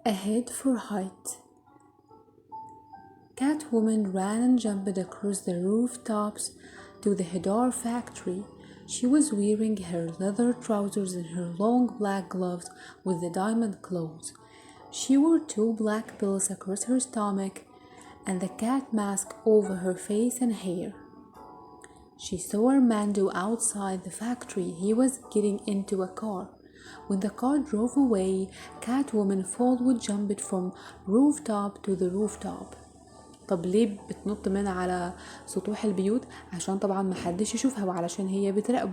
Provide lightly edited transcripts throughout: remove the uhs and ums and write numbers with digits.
A head for height. Catwoman ran and jumped across the rooftops to the Hedar factory. She was wearing her leather trousers and her long black gloves with the diamond claws. She wore two black pills across her stomach and the cat mask over her face and hair. She saw Armando outside the factory. He was getting into a car. When the car drove away, Catwoman followed jumped from rooftop to the rooftop. طب ليه بتنط من على سطوح البيوت؟ عشان طبعا محدش يشوفها وعلشان هي بتراقبه.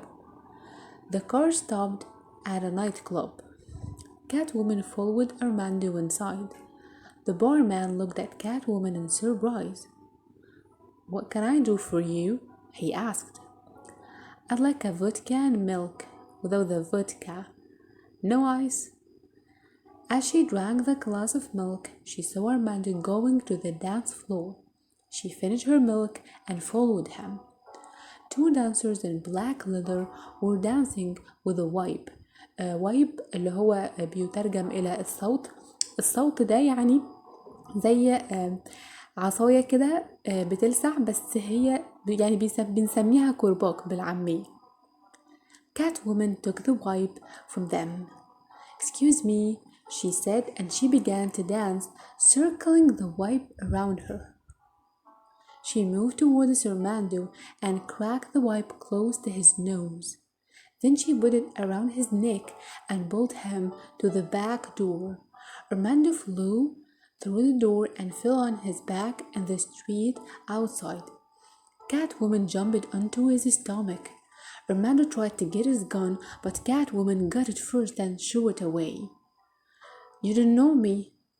The car stopped at a nightclub. Catwoman followed Armando inside. The barman looked at Catwoman in surprise. What can I do for you? He asked. I'd like a vodka and milk without the vodka. No ice. As she drank the glass of milk, she saw Armando going to the dance floor. She finished her milk and followed him. Two dancers in black leather were dancing with a wipe. wipe اللي هو بيترجم إلى الصوت. الصوت ده يعني زي عصاية كده بتلسع، بس هي يعني بنسميها كرباج بالعامية. Catwoman took the wipe from them. Excuse me, she said, and she began to dance, circling the wipe around her. She moved towards Armando and cracked the wipe close to his nose. Then she put it around his neck and pulled him to the back door. Armando flew through the door and fell on his back in the street outside. Catwoman jumped onto his stomach. Armando tried to get his gun, but Catwoman got it first and threw it away. You don't know me,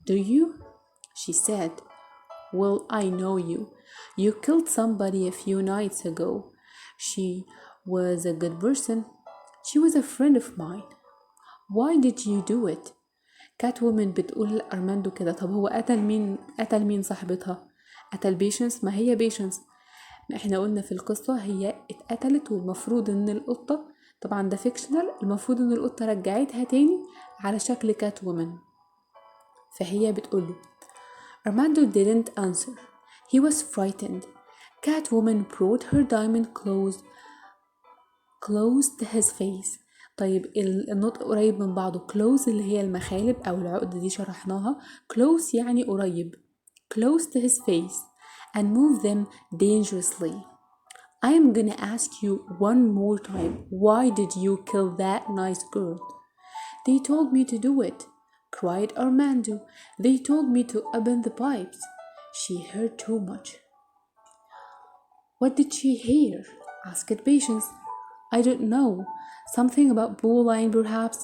do you? She said. Well, I know you. You killed somebody a few nights ago. She was a good person. She was a friend of mine. Why did you do it? Catwoman بتقول لأرماندو كده. طب هو قتل مين صاحبتها؟ قتل بيشنس. ما هي بيشنس ما احنا قلنا في القصة هي اتقتلت، والمفروض ان القطة، طبعا ده فيكشنال، المفروض ان القطة رجعتها تاني على شكل كاتوومن. فهي بتقوله. Armando didn't answer. He was frightened. Catwoman brought her diamond claws close to his face. طيب النطق قريب من بعضه. close اللي هي المخالب أو العقد دي شرحناها. close يعني قريب. close to his face and move them dangerously. I am gonna ask you one more time. Why did you kill that nice girl? They told me to do it, cried Armando. They told me to open the pipes. She heard too much. What did she hear? asked Patience. I don't know. Something about Bowline, perhaps.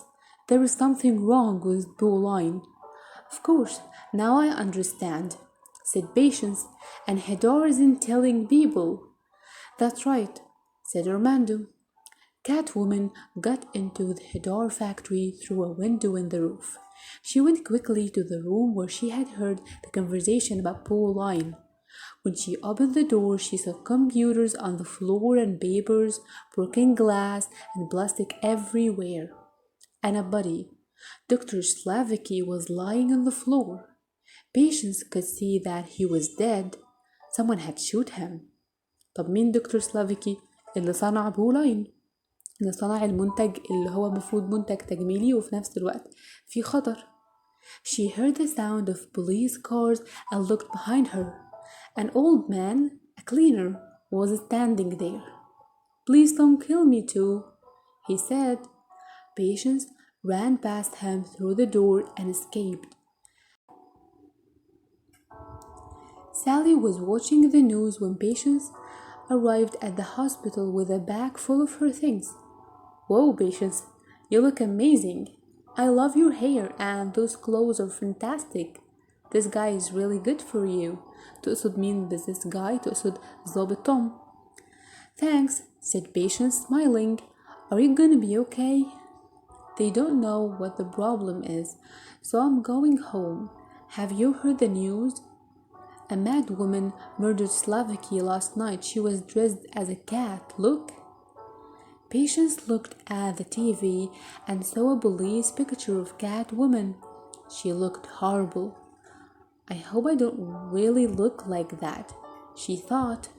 There is something wrong with Bowline. Of course, now I understand, said Patience, and Hedar isn't telling people. That's right, said Armando. Catwoman got into the Hedar factory through a window in the roof. She went quickly to the room where she had heard the conversation about Bowline. When she opened the door, she saw computers on the floor and papers, broken glass, and plastic everywhere. And a body. Dr. Slavicki was lying on the floor. Patience could see that he was dead. Someone had shot him. طب مين دكتور سلافيكي؟ اللي صنع بولاين، اللي صنع المنتج اللي هو مفروض منتج تجميلي وفي نفس الوقت في خطر. She heard the sound of police cars and looked behind her. An old man, a cleaner, was standing there. Please don't kill me too, he said. Patience ran past him through the door and escaped. Sally was watching the news when Patience arrived at the hospital with a bag full of her things. Whoa, Patience, you look amazing. I love your hair and those clothes are fantastic. This guy is really good for you. تقصد مين this guy؟ تقصد ضابط توم. Thanks, said Patience, smiling. Are you gonna be okay? They don't know what the problem is, so I'm going home. Have you heard the news? A mad woman murdered Slavicki last night. She was dressed as a cat. Look. Patience looked at the TV and saw a police picture of Catwoman. She looked horrible. I hope I don't really look like that, she thought.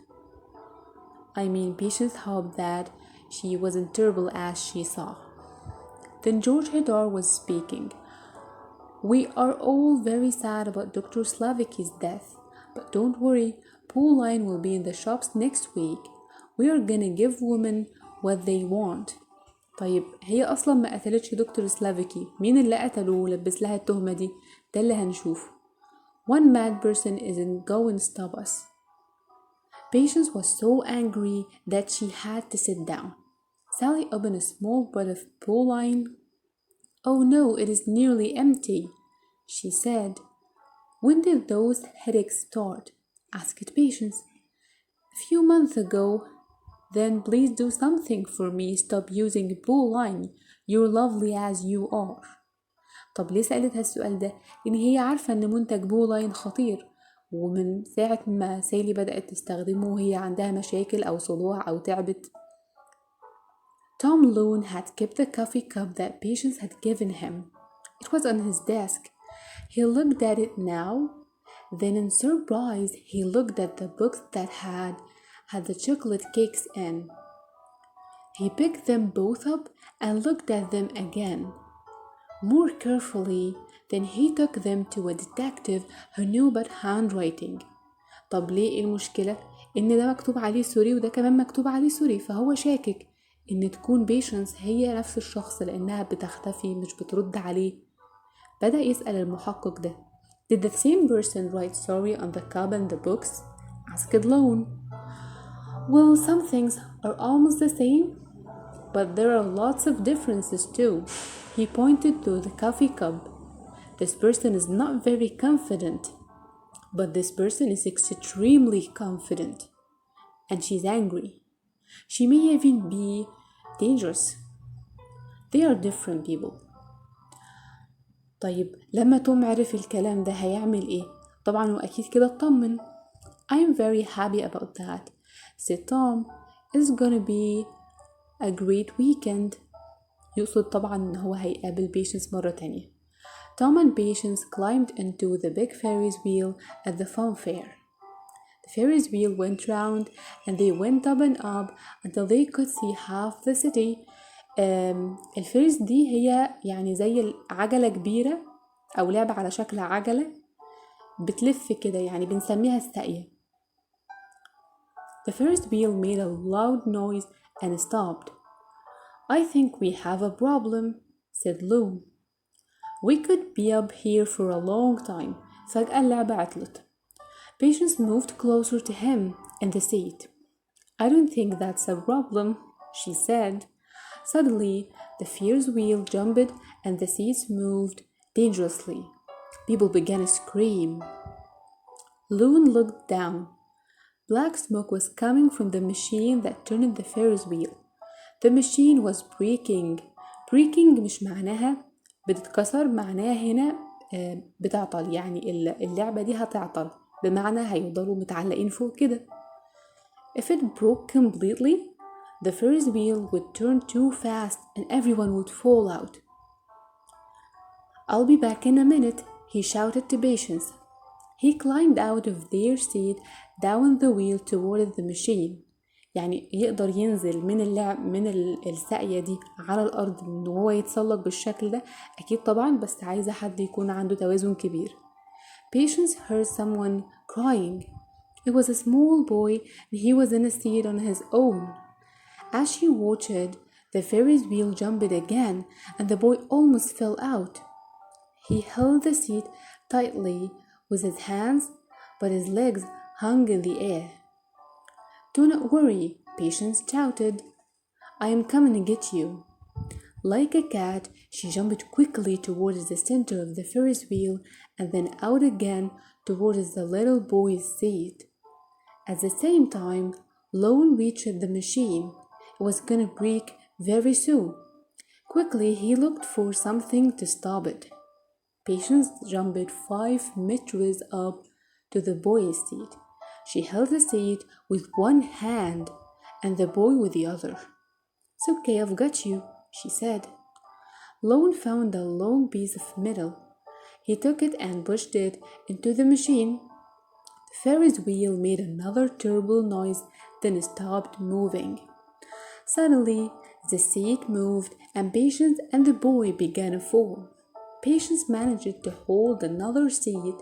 Patience hoped that she wasn't terrible as she saw. Then George Hedar was speaking. We are all very sad about Dr. Slaviki's death, but don't worry, Pauline will be in the shops next week. We are gonna give women what they want. طيب هي أصلا ما قتلتش دكتور سلافيكي، مين اللي قتله ولبس لها التهمة دي؟ ده اللي هنشوفه. One mad person isn't going to stop us. Patience was so angry that she had to sit down. Sally opened a small bottle of Pauline. Oh no, it is nearly empty, she said. When did those headaches start? Asked Patience. A few months ago. Then please do something for me. Stop using Pauline. You're lovely as you are. طب ليه سألتها السؤال ده؟ لأن هي عارفة إن منتج بولاين خطير، ومن ساعة ما سيلي بدأت تستخدمه وهي عندها مشاكل أو صداع أو تعبت. Tom Loon had kept the coffee cup that Patience had given him. It was on his desk. He looked at it now. Then in surprise, he looked at the books that had the chocolate cakes in. He picked them both up and looked at them again. More carefully, then he took them to a detective who knew about handwriting. طب ليه إيه المشكلة؟ إن ده مكتوب عليه سوري وده كمان مكتوب عليه سوري، فهو شاكك إن تكون بيشنس هي نفس الشخص لأنها بتختفي مش بترد عليه. بدأ يسأل المحقق ده. Did the same person write sorry on the cup and the books? Asked Lone. Well, some things are almost the same, but there are lots of differences too. He pointed to the coffee cup. This person is not very confident, but this person is extremely confident. And she's angry. She may even be dangerous. They are different people. طيب لما توم عرف الكلام ده هيعمل ايه؟ طبعا وأكيد كده اطمن. I'm very happy about that, said Tom. It's gonna be a great weekend. يقصد طبعا إن هو هيقابل Patience مرة تانية. Tom and Patience climbed into the big Ferris wheel at the fun fair. The Ferris wheel went round and they went up and up until they could see half the city. الفيرس دي هي يعني زي عجلة كبيرة أو لعبة على شكل عجلة بتلف كده، يعني بنسميها الساقية. The Ferris wheel made a loud noise and stopped. I think we have a problem, said Lou. We could be up here for a long time. فجأة اللعبة عطلت. Patience moved closer to him in the seat. I don't think that's a problem, she said. Suddenly, the Ferris wheel jumped and the seats moved dangerously. People began to scream. Loon looked down. Black smoke was coming from the machine that turned the Ferris wheel. The machine was breaking. Breaking مش معناها بتتكسر، معناها هنا بتعطل، يعني اللعبة دي هتعطل، بمعنى هيفضلوا متعلقين فوق كده. If it broke completely, the Ferris wheel would turn too fast and everyone would fall out. I'll be back in a minute, he shouted to Patience. He climbed out of their seat down the wheel toward the machine. يعني يقدر ينزل من الساقية دي على الأرض إن هو يتسلق بالشكل ده، أكيد طبعا، بس عايزة حد يكون عنده توازن كبير. Patience heard someone crying. It was a small boy and he was in a seat on his own. As she watched, the Ferris wheel jumped again and the boy almost fell out. He held the seat tightly with his hands, but his legs hung in the air. Do not worry, Patience shouted. I am coming to get you. Like a cat, she jumped quickly towards the center of the Ferris wheel and then out again towards the little boy's seat. At the same time, Lone reached the machine. It was gonna break very soon. Quickly, he looked for something to stop it. Patience jumped 5 meters up to the boy's seat. She held the seat with one hand and the boy with the other. It's okay, I've got you, she said. Lone found a long piece of metal. He took it and pushed it into the machine. The Ferris wheel made another terrible noise, then stopped moving. Suddenly, the seat moved, and Patience and the boy began to fall. Patience managed to hold another seat,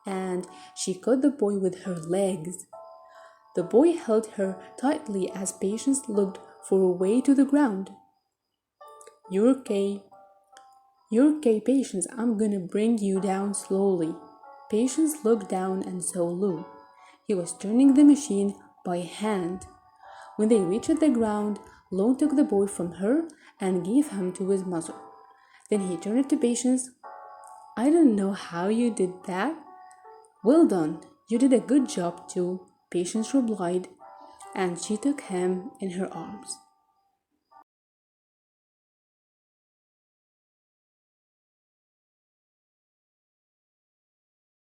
and she caught the boy with her legs. The boy held her tightly as Patience looked for a way to the ground. You're okay. You're okay, Patience. I'm gonna bring you down slowly. Patience looked down and saw Lou. He was turning the machine by hand. When they reached the ground, Lou took the boy from her and gave him to his mother. Then he turned to Patience. I don't know how you did that. Well done. You did a good job too, Patience replied, and she took him in her arms.